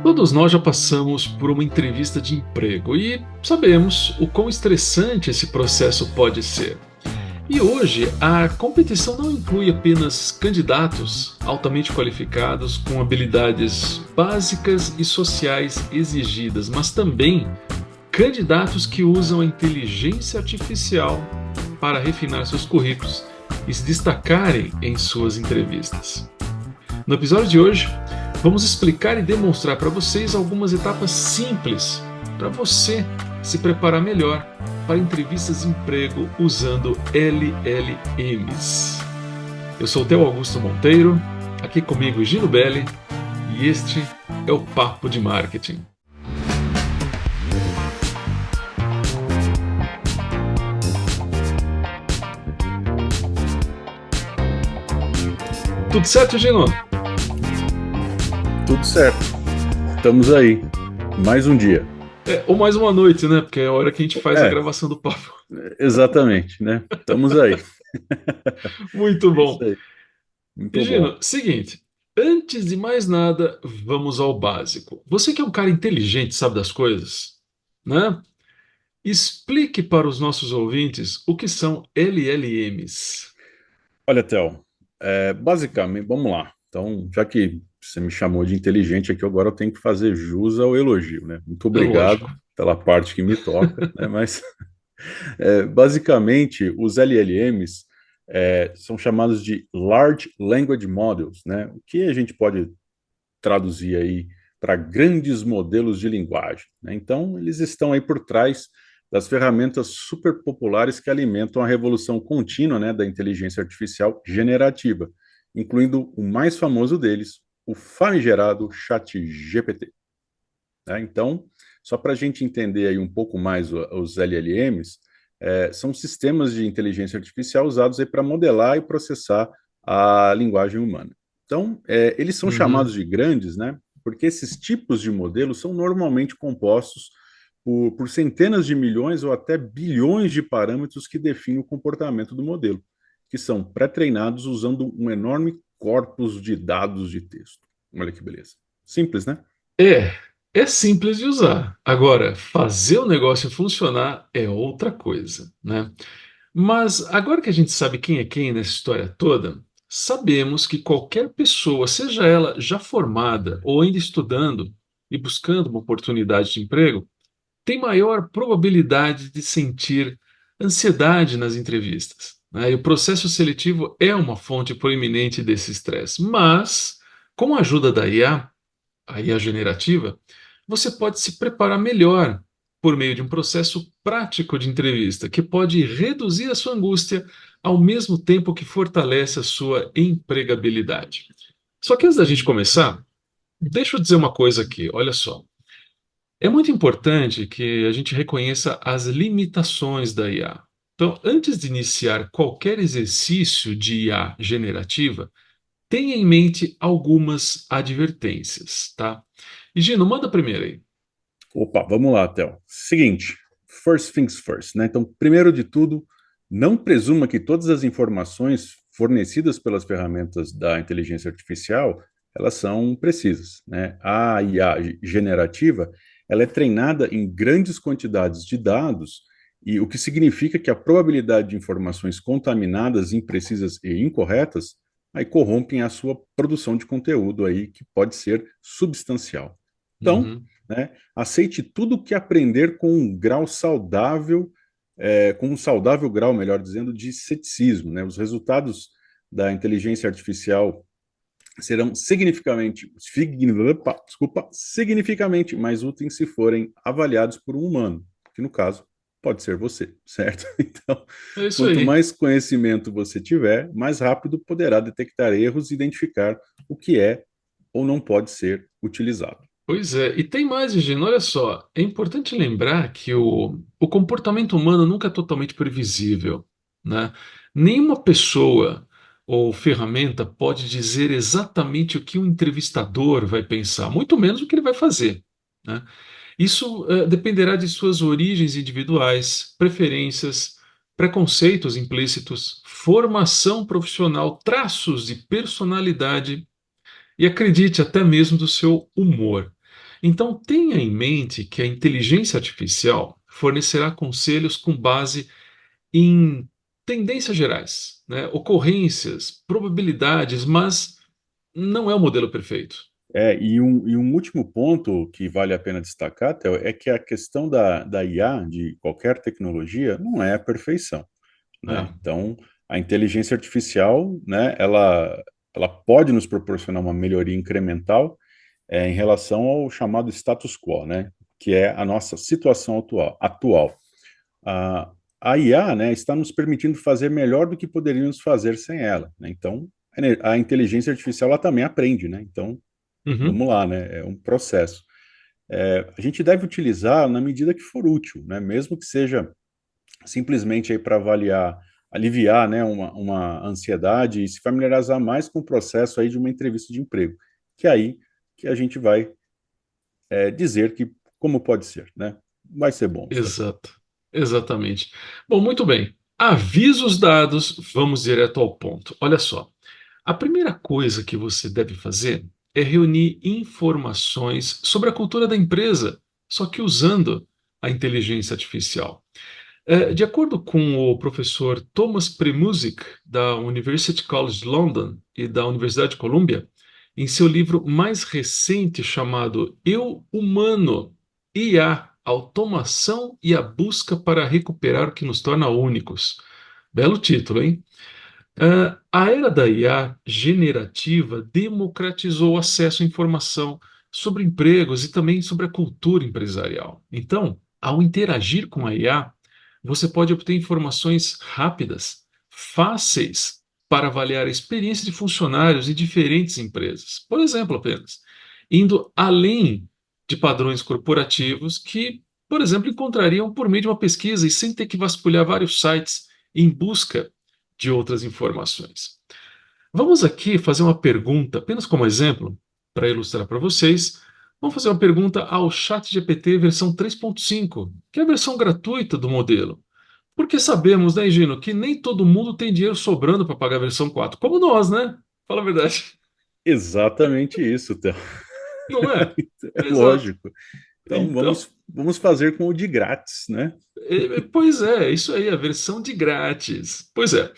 Todos nós já passamos por uma entrevista de emprego e sabemos o quão estressante esse processo pode ser. E hoje, a competição não inclui apenas candidatos altamente qualificados com habilidades básicas e sociais exigidas, mas também candidatos que usam a inteligência artificial para refinar seus currículos e se destacarem em suas entrevistas. No episódio de hoje, vamos explicar e demonstrar para vocês algumas etapas simples para você se preparar melhor para entrevistas de emprego usando LLMs. Eu sou o Theo Augusto Monteiro, aqui comigo Gino Belli, e este é o Papo de Marketing. Tudo certo, Gino? Tudo certo. Estamos aí. Mais um dia. Ou mais uma noite, né? Porque é a hora que a gente faz a É, gravação do papo. exatamente, né? Estamos aí. Muito É isso bom. aí. E Muito bom. Gino, seguinte, antes de mais nada, vamos ao básico. Você que é um cara inteligente, sabe das coisas, né? Explique para os nossos ouvintes o que são LLMs. Olha, Theo, basicamente, vamos lá. Então, já que você me chamou de inteligente aqui, agora eu tenho que fazer jus ao elogio, né? Muito É lógico. obrigado pela parte que me toca, né? Mas, basicamente, os LLMs são chamados de Large Language Models, né? O que a gente pode traduzir aí para grandes modelos de linguagem, né? Então, eles estão aí por trás das ferramentas super populares que alimentam a revolução contínua, né, da inteligência artificial generativa, incluindo o mais famoso deles, o famigerado ChatGPT, né? Então, só para a gente entender aí um pouco mais os LLMs, são sistemas de inteligência artificial usados para modelar e processar a linguagem humana. Então, eles são chamados Uhum. de grandes, né? Porque esses tipos de modelos são normalmente compostos por centenas de milhões ou até bilhões de parâmetros que definem o comportamento do modelo, que são pré-treinados usando um enorme corpus de dados de texto. Olha que beleza. Simples, né? É, é simples de usar. Agora, fazer o negócio funcionar é outra coisa, né? Mas agora que a gente sabe quem é quem nessa história toda, sabemos que qualquer pessoa, seja ela já formada ou ainda estudando e buscando uma oportunidade de emprego, tem maior probabilidade de sentir ansiedade nas entrevistas, né? E o processo seletivo é uma fonte proeminente desse estresse. Mas, com a ajuda da IA, a IA generativa, você pode se preparar melhor por meio de um processo prático de entrevista, que pode reduzir a sua angústia ao mesmo tempo que fortalece a sua empregabilidade. Só que antes da gente começar, deixa eu dizer uma coisa aqui, olha só. É muito importante que a gente reconheça as limitações da IA. Então, antes de iniciar qualquer exercício de IA generativa, tenha em mente algumas advertências, tá? E Gino, manda primeiro aí. Opa, vamos lá, Theo. Seguinte, first things first, né? Então, primeiro de tudo, não presuma que todas as informações fornecidas pelas ferramentas da inteligência artificial, elas são precisas, né? A IA generativa, ela é treinada em grandes quantidades de dados, e o que significa que a probabilidade de informações contaminadas, imprecisas e incorretas aí corrompem a sua produção de conteúdo aí que pode ser substancial. Então, Uhum. né, aceite tudo o que aprender com um grau saudável, com um saudável grau, melhor dizendo, de ceticismo, né? Os resultados da inteligência artificial serão significativamente mais úteis se forem avaliados por um humano, que no caso pode ser você, certo? Então, É isso quanto aí. mais conhecimento você tiver, mais rápido poderá detectar erros e identificar o que é ou não pode ser utilizado. Pois é, e tem mais, Gino, olha só. É importante lembrar que o comportamento humano nunca é totalmente previsível, né? Nenhuma pessoa ou ferramenta pode dizer exatamente o que o entrevistador vai pensar, muito menos o que ele vai fazer, né? Isso dependerá de suas origens individuais, preferências, preconceitos implícitos, formação profissional, traços de personalidade e, acredite, até mesmo do seu humor. Então, tenha em mente que a inteligência artificial fornecerá conselhos com base em tendências gerais, né, ocorrências, probabilidades, mas não é o modelo perfeito. E um último ponto que vale a pena destacar, Theo, é que a questão da IA, de qualquer tecnologia, não é a perfeição, né? É, Então, a inteligência artificial, né, ela pode nos proporcionar uma melhoria incremental em relação ao chamado status quo, né, que é a nossa situação atual. A, a IA, né, está nos permitindo fazer melhor do que poderíamos fazer sem ela, né? Então, a inteligência artificial ela também aprende, né? Então, uhum, vamos lá, né? É um processo. A gente deve utilizar na medida que for útil, né? Mesmo que seja simplesmente aí para avaliar, aliviar, né, uma ansiedade e se familiarizar mais com o processo aí de uma entrevista de emprego, que é aí que a gente vai dizer que como pode ser, né? Vai ser bom, Theo. exato, exatamente. Bom, muito bem. Avisos dados, vamos direto ao ponto. Olha só, a primeira coisa que você deve fazer é reunir informações sobre a cultura da empresa, só que usando a inteligência artificial. De acordo com o professor Thomas Premuzic, da University College London e da Universidade de Columbia, em seu livro mais recente chamado Eu Humano, IA, Automação e a Busca para Recuperar o que nos torna únicos. Belo título, hein? A era da IA generativa democratizou o acesso à informação sobre empregos e também sobre a cultura empresarial. Então, ao interagir com a IA, você pode obter informações rápidas, fáceis para avaliar a experiência de funcionários em diferentes empresas. Por exemplo, apenas indo além de padrões corporativos que, por exemplo, encontrariam por meio de uma pesquisa e sem ter que vasculhar vários sites em busca de outras informações. Vamos aqui fazer uma pergunta, apenas como exemplo, para ilustrar para vocês. Vamos fazer uma pergunta ao ChatGPT versão 3.5, que é a versão gratuita do modelo. Porque sabemos, né, Gino, que nem todo mundo tem dinheiro sobrando para pagar a versão 4, como nós, né? Fala a verdade. Exatamente isso, Theo. Não é? É Exato. lógico. Então Então, vamos fazer com o de grátis, né? pois é, isso aí, a versão de grátis. Pois é.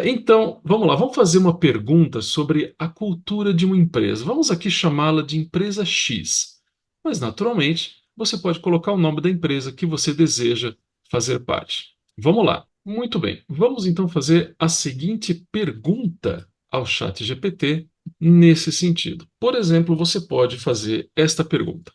Então, vamos lá, vamos fazer uma pergunta sobre a cultura de uma empresa. Vamos aqui chamá-la de empresa X. Mas, naturalmente, você pode colocar o nome da empresa que você deseja fazer parte. Vamos lá. Muito bem. Vamos então fazer a seguinte pergunta ao chat GPT nesse sentido. Por exemplo, você pode fazer esta pergunta: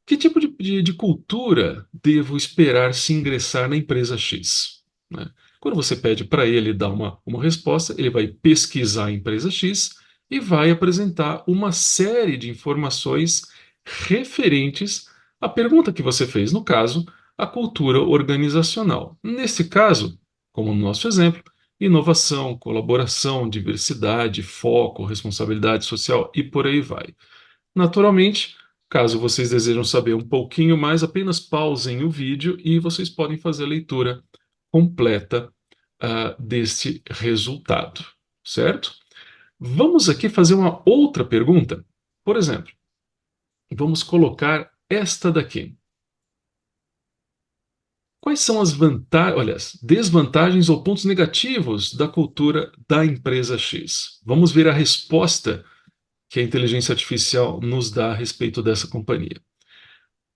que tipo de cultura devo esperar se ingressar na empresa X? Né? Quando você pede para ele dar uma resposta, ele vai pesquisar a empresa X e vai apresentar uma série de informações referentes à pergunta que você fez, no caso, a cultura organizacional. Nesse caso, como no nosso exemplo, inovação, colaboração, diversidade, foco, responsabilidade social e por aí vai. Naturalmente, caso vocês desejam saber um pouquinho mais, apenas pausem o vídeo e vocês podem fazer a leitura completa deste resultado, certo? Vamos aqui fazer uma outra pergunta. Por exemplo, vamos colocar esta daqui. Quais são as vantagens, olha, desvantagens ou pontos negativos da cultura da empresa X? Vamos ver a resposta que a inteligência artificial nos dá a respeito dessa companhia.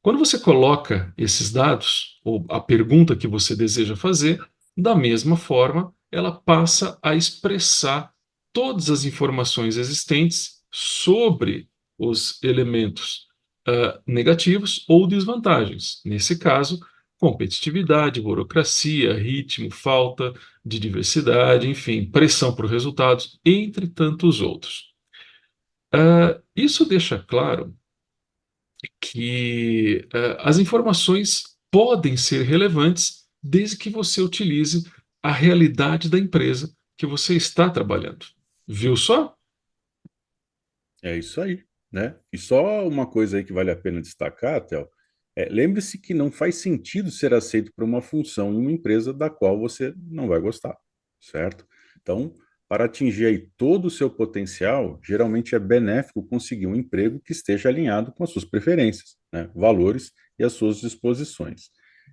Quando você coloca esses dados, ou a pergunta que você deseja fazer, da mesma forma, ela passa a expressar todas as informações existentes sobre os elementos negativos ou desvantagens. Nesse caso, competitividade, burocracia, ritmo, falta de diversidade, enfim, pressão por resultados, entre tantos outros. Isso deixa claro que as informações podem ser relevantes desde que você utilize a realidade da empresa que você está trabalhando. Viu só? É isso aí, né? E só uma coisa aí que vale a pena destacar, Theo, lembre-se que não faz sentido ser aceito por uma função em uma empresa da qual você não vai gostar, certo? Então, para atingir aí todo o seu potencial, geralmente é benéfico conseguir um emprego que esteja alinhado com as suas preferências, né, valores e as suas disposições.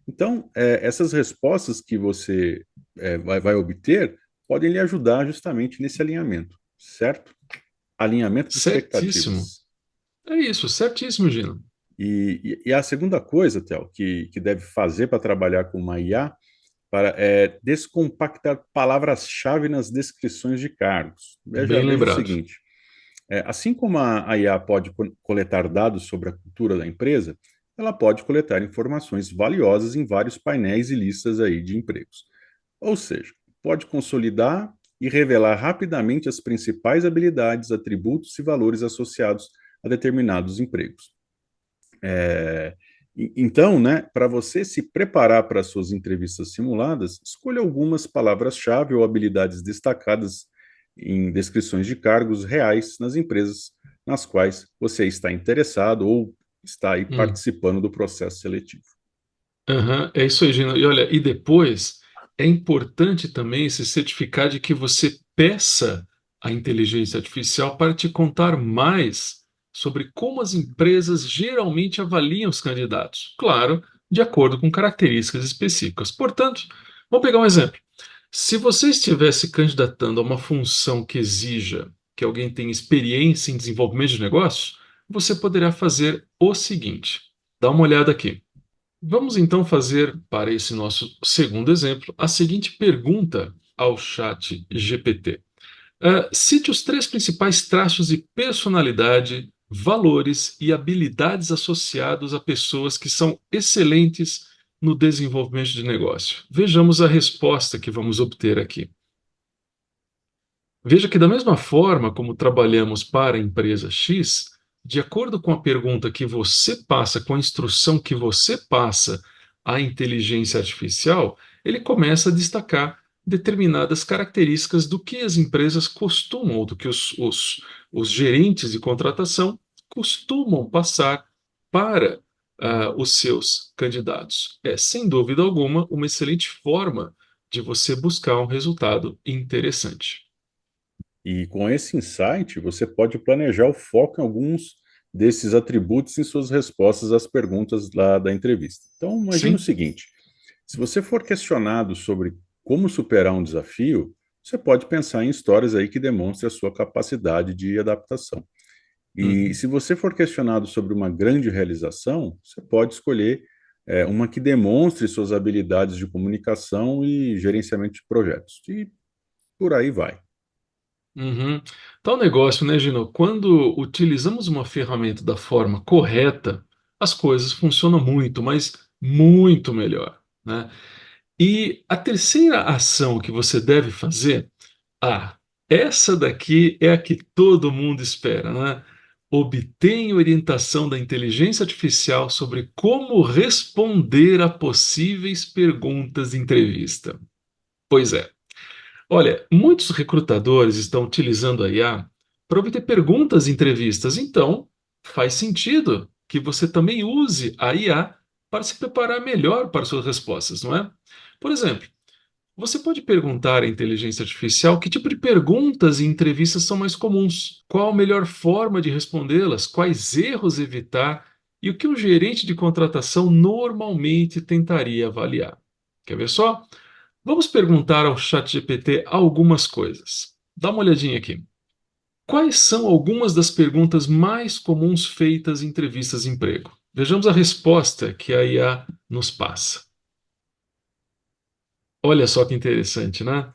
Então, essas respostas que você vai obter podem lhe ajudar justamente nesse alinhamento, certo? Alinhamento de Certíssimo. expectativas. É isso, certíssimo, Gino. E a segunda coisa, Theo, que deve fazer para trabalhar com uma IA é descompactar palavras-chave nas descrições de cargos. Bem Veja o lembrado. seguinte: assim como a IA pode coletar dados sobre a cultura da empresa, ela pode coletar informações valiosas em vários painéis e listas aí de empregos. Ou seja, pode consolidar e revelar rapidamente as principais habilidades, atributos e valores associados a determinados empregos. É, então, né, para você se preparar para as suas entrevistas simuladas, escolha algumas palavras-chave ou habilidades destacadas em descrições de cargos reais nas empresas nas quais você está interessado ou está aí Hum. participando do processo seletivo. Aham, é isso aí, Gino. E olha, e depois é importante também se certificar de que você peça à inteligência artificial para te contar mais sobre como as empresas geralmente avaliam os candidatos. Claro, de acordo com características específicas. Portanto, vamos pegar um exemplo. Se você estivesse candidatando a uma função que exija que alguém tenha experiência em desenvolvimento de negócios, você poderá fazer o seguinte: dá uma olhada aqui. Vamos então fazer, para esse nosso segundo exemplo, a seguinte pergunta ao chat GPT. Cite os três principais traços de personalidade, valores e habilidades associados a pessoas que são excelentes no desenvolvimento de negócio. Vejamos a resposta que vamos obter aqui. Veja que, da mesma forma como trabalhamos para a empresa X, de acordo com a pergunta que você passa, com a instrução que você passa à inteligência artificial, ele começa a destacar determinadas características do que as empresas costumam, ou do que os gerentes de contratação costumam passar para os seus candidatos. É, sem dúvida alguma, uma excelente forma de você buscar um resultado interessante. E com esse insight, você pode planejar o foco em alguns desses atributos em suas respostas às perguntas da entrevista. Então, imagine o Sim. seguinte: se você for questionado sobre como superar um desafio, você pode pensar em histórias aí que demonstrem a sua capacidade de adaptação. E Uhum. se você for questionado sobre uma grande realização, você pode escolher uma que demonstre suas habilidades de comunicação e gerenciamento de projetos. E por aí vai. Uhum. Tal negócio, né, Gino? Quando utilizamos uma ferramenta da forma correta, as coisas funcionam muito, mas muito melhor, né? E a terceira ação que você deve fazer, ah, essa daqui é a que todo mundo espera, né? Obtenha orientação da inteligência artificial sobre como responder a possíveis perguntas de entrevista. Pois é. Olha, muitos recrutadores estão utilizando a IA para obter perguntas em entrevistas, então faz sentido que você também use a IA para se preparar melhor para suas respostas, não é? Por exemplo, você pode perguntar à inteligência artificial que tipo de perguntas em entrevistas são mais comuns, qual a melhor forma de respondê-las, quais erros evitar e o que o gerente de contratação normalmente tentaria avaliar. Quer ver só? Vamos perguntar ao ChatGPT algumas coisas. Dá uma olhadinha aqui. Quais são algumas das perguntas mais comuns feitas em entrevistas de emprego? Vejamos a resposta que a IA nos passa. Olha só que interessante, né?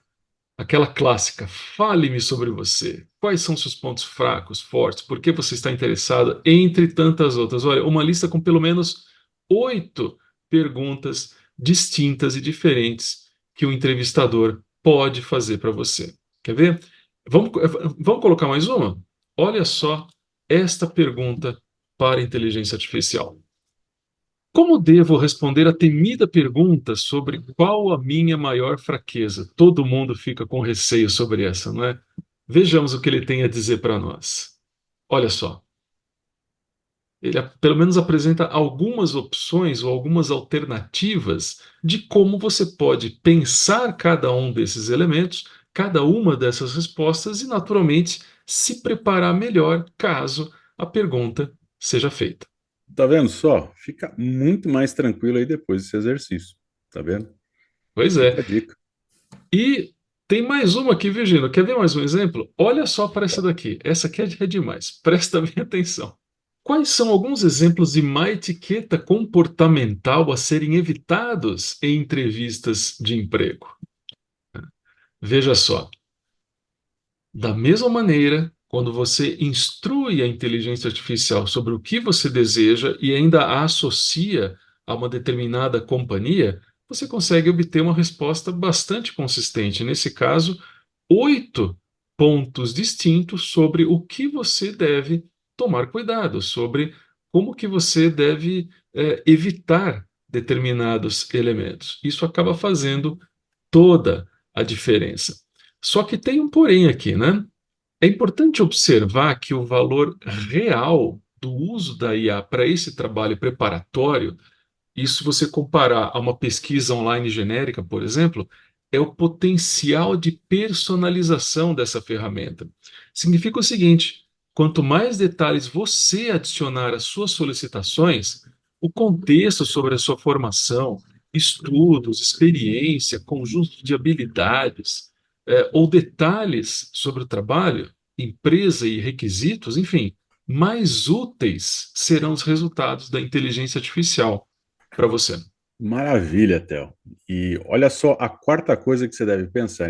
Aquela clássica: fale-me sobre você. Quais são seus pontos fracos, fortes? Por que você está interessado? Entre tantas outras. Olha, uma lista com pelo menos 8 perguntas distintas e diferentes que o entrevistador pode fazer para você. Quer ver? Vamos, vamos colocar mais uma? Olha só esta pergunta para a inteligência artificial. Como devo responder a temida pergunta sobre qual a minha maior fraqueza? Todo mundo fica com receio sobre essa, não é? Vejamos o que ele tem a dizer para nós. Olha só, ele pelo menos apresenta algumas opções ou algumas alternativas de como você pode pensar cada um desses elementos cada uma dessas respostas e, naturalmente, se preparar melhor caso a pergunta seja feita. Tá vendo só? Fica muito mais tranquilo aí depois desse exercício. Tá vendo? Pois é. Fica a dica. E tem mais uma aqui, Virgínia. Quer ver mais um exemplo? Olha só para essa daqui. Essa aqui é demais. Presta bem atenção. Quais são alguns exemplos de má etiqueta comportamental a serem evitados em entrevistas de emprego? Veja só. Da mesma maneira, quando você instrui a inteligência artificial sobre o que você deseja e ainda a associa a uma determinada companhia, você consegue obter uma resposta bastante consistente. Nesse caso, 8 pontos distintos sobre o que você deve tomar cuidado, sobre como que você deve evitar determinados elementos. Isso acaba fazendo toda a diferença. Só que tem um porém aqui, né? É importante observar que o valor real do uso da IA para esse trabalho preparatório, isso você comparar a uma pesquisa online genérica, por exemplo, é o potencial de personalização dessa ferramenta. Significa o seguinte: quanto mais detalhes você adicionar às suas solicitações, o contexto sobre a sua formação, estudos, experiência, conjunto de habilidades, ou detalhes sobre o trabalho, empresa e requisitos, enfim, mais úteis serão os resultados da inteligência artificial para você. Maravilha, Theo. E olha só, a quarta coisa que você deve pensar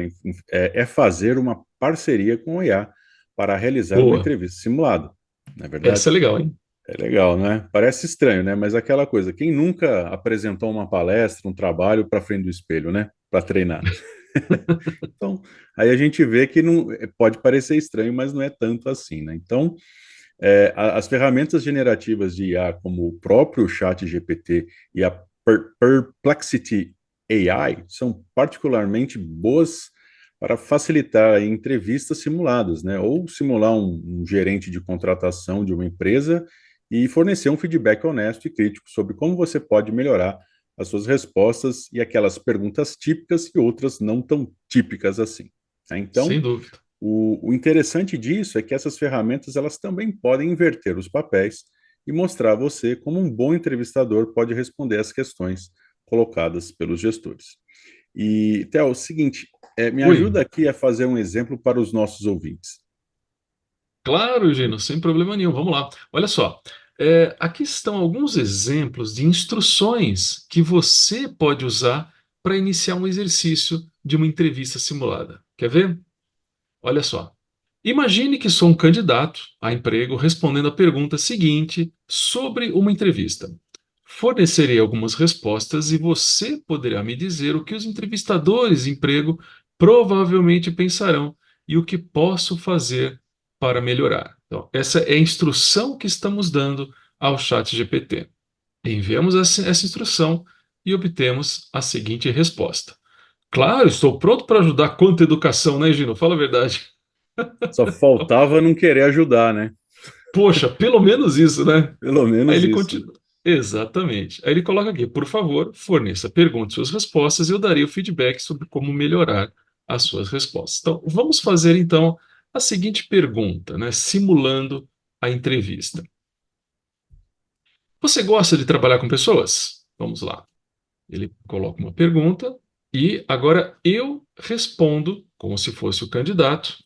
é fazer uma parceria com o IA para realizar uma Boa. entrevista simulada. Não é Essa é verdade? legal, hein? É legal, né? Parece estranho, né? Mas aquela coisa, quem nunca apresentou uma palestra, um trabalho para frente do espelho, né? Para treinar. Então, aí a gente vê que não pode parecer estranho, mas não é tanto assim, né? Então, as ferramentas generativas de IA, como o próprio Chat GPT e a Perplexity AI, são particularmente boas para facilitar entrevistas simuladas, né? Ou simular um gerente de contratação de uma empresa e fornecer um feedback honesto e crítico sobre como você pode melhorar as suas respostas e aquelas perguntas típicas e outras não tão típicas assim, né? Sem Então, dúvida. o interessante disso é que essas ferramentas elas também podem inverter os papéis e mostrar a você como um bom entrevistador pode responder às questões colocadas pelos gestores. E, Theo, é o seguinte, me Oi. ajuda aqui a fazer um exemplo para os nossos ouvintes. Claro, Gino, sem problema nenhum. Vamos lá. Olha só. Aqui estão alguns exemplos de instruções que você pode usar para iniciar um exercício de uma entrevista simulada. Quer ver? Olha só. Imagine que sou um candidato a emprego respondendo a pergunta seguinte sobre uma entrevista. Fornecerei algumas respostas e você poderá me dizer o que os entrevistadores de emprego provavelmente pensarão e o que posso fazer para melhorar. Então, essa é a instrução que estamos dando ao chat GPT. Enviamos essa instrução e obtemos a seguinte resposta. Claro, estou pronto para ajudar quanto à educação, né, Gino? Fala a verdade. Só faltava não querer ajudar, né? Poxa, pelo menos isso, né? Pelo Aí menos ele isso. continua. Exatamente. Aí ele coloca aqui, por favor, forneça perguntas e suas respostas e eu darei o feedback sobre como melhorar as suas respostas. Então, vamos fazer então a seguinte pergunta, né? Simulando a entrevista. Você gosta de trabalhar com pessoas? Vamos lá. Ele coloca uma pergunta e agora eu respondo, como se fosse o candidato,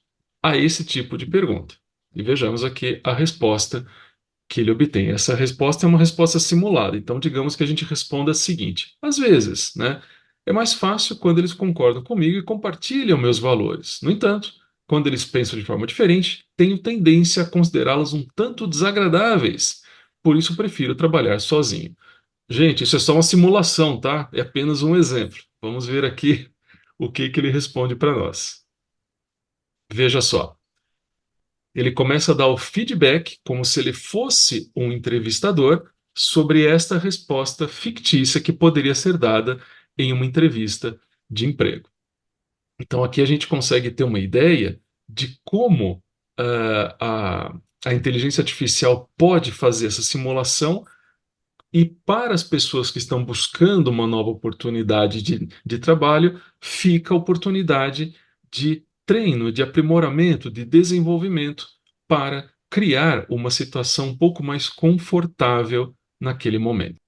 a esse tipo de pergunta. E vejamos aqui a resposta que ele obtém. Essa resposta é uma resposta simulada. Então, digamos que a gente responda a seguinte: às vezes, né, é mais fácil quando eles concordam comigo e compartilham meus valores. No entanto, quando eles pensam de forma diferente, tenho tendência a considerá-los um tanto desagradáveis. Por isso, prefiro trabalhar sozinho. Gente, isso é só uma simulação, tá? É apenas um exemplo. Vamos ver aqui o que que ele responde para nós. Veja só. Ele começa a dar o feedback, como se ele fosse um entrevistador, sobre esta resposta fictícia que poderia ser dada em uma entrevista de emprego. Então, aqui a gente consegue ter uma ideia de como a inteligência artificial pode fazer essa simulação e para as pessoas que estão buscando uma nova oportunidade de trabalho, fica a oportunidade de treino, de aprimoramento, de desenvolvimento para criar uma situação um pouco mais confortável naquele momento.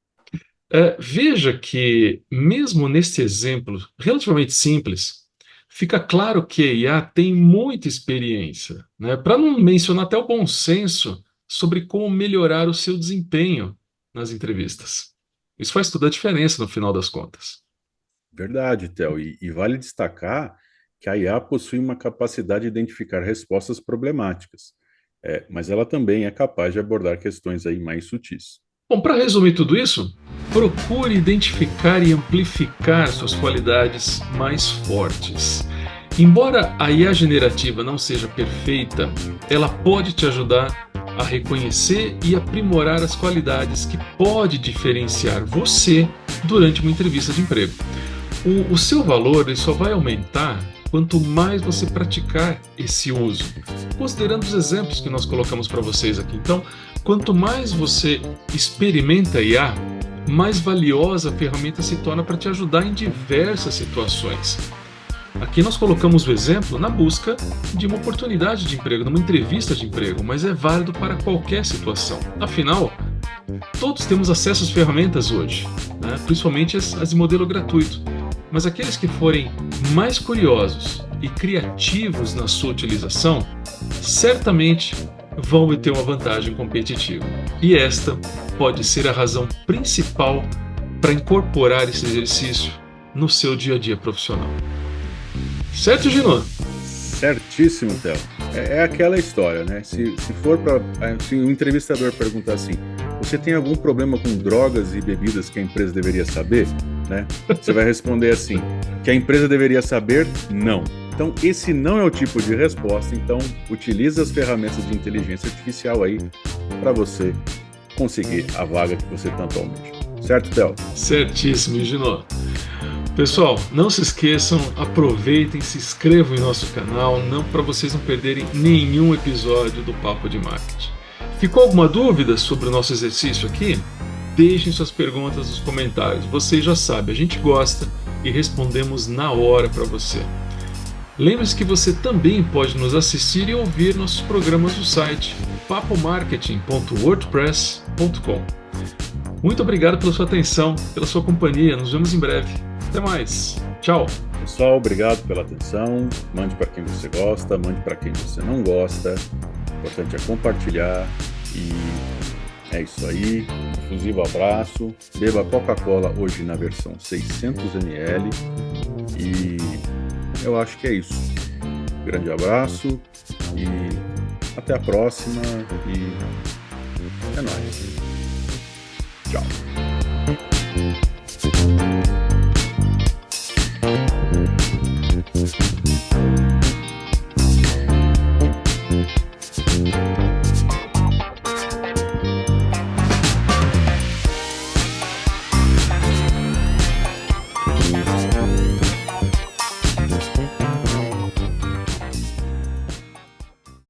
Veja que, mesmo neste exemplo relativamente simples, fica claro que a IA tem muita experiência, né? Para não mencionar até o bom senso sobre como melhorar o seu desempenho nas entrevistas. Isso faz toda a diferença no final das contas. Verdade, Theo. E vale destacar que a IA possui uma capacidade de identificar respostas problemáticas, mas ela também é capaz de abordar questões aí mais sutis. Bom, para resumir tudo isso, procure identificar e amplificar suas qualidades mais fortes. Embora a IA generativa não seja perfeita, ela pode te ajudar a reconhecer e aprimorar as qualidades que pode diferenciar você durante uma entrevista de emprego. O seu valor ele só vai aumentar quanto mais você praticar esse uso. Considerando os exemplos que nós colocamos para vocês aqui. Então, quanto mais você experimenta a IA, mais valiosa a ferramenta se torna para te ajudar em diversas situações. Aqui nós colocamos o exemplo na busca de uma oportunidade de emprego, numa entrevista de emprego, mas é válido para qualquer situação. Afinal, todos temos acesso às ferramentas hoje, né? Principalmente as de modelo gratuito. Mas aqueles que forem mais curiosos e criativos na sua utilização, certamente vão ter uma vantagem competitiva. E esta pode ser a razão principal para incorporar esse exercício no seu dia a dia profissional. Certo, Gino? Certíssimo, Theo. É aquela história, né? Se o entrevistador perguntar assim, você tem algum problema com drogas e bebidas que a empresa deveria saber? Né? Você vai responder assim, que a empresa deveria saber? Não. Então, esse não é o tipo de resposta. Então, utilize as ferramentas de inteligência artificial aí para você conseguir a vaga que você tanto almeja. Certo, Theo? Certíssimo, Gino. Pessoal, não se esqueçam, aproveitem, se inscrevam em nosso canal, para vocês não perderem nenhum episódio do Papo de Marketing. Ficou alguma dúvida sobre o nosso exercício aqui? Deixem suas perguntas nos comentários. Vocês já sabem, a gente gosta e respondemos na hora para você. Lembre-se que você também pode nos assistir e ouvir nossos programas no site papomarketing.wordpress.com. Muito obrigado pela sua atenção, pela sua companhia. Nos vemos em breve. Até mais. Tchau. Pessoal, obrigado pela atenção. Mande para quem você gosta, mande para quem você não gosta. O importante é compartilhar e é isso aí. Exclusivo abraço. Beba Coca-Cola hoje na versão 600 ml. E eu acho que é isso. Grande abraço e até a próxima. E é nóis. Tchau.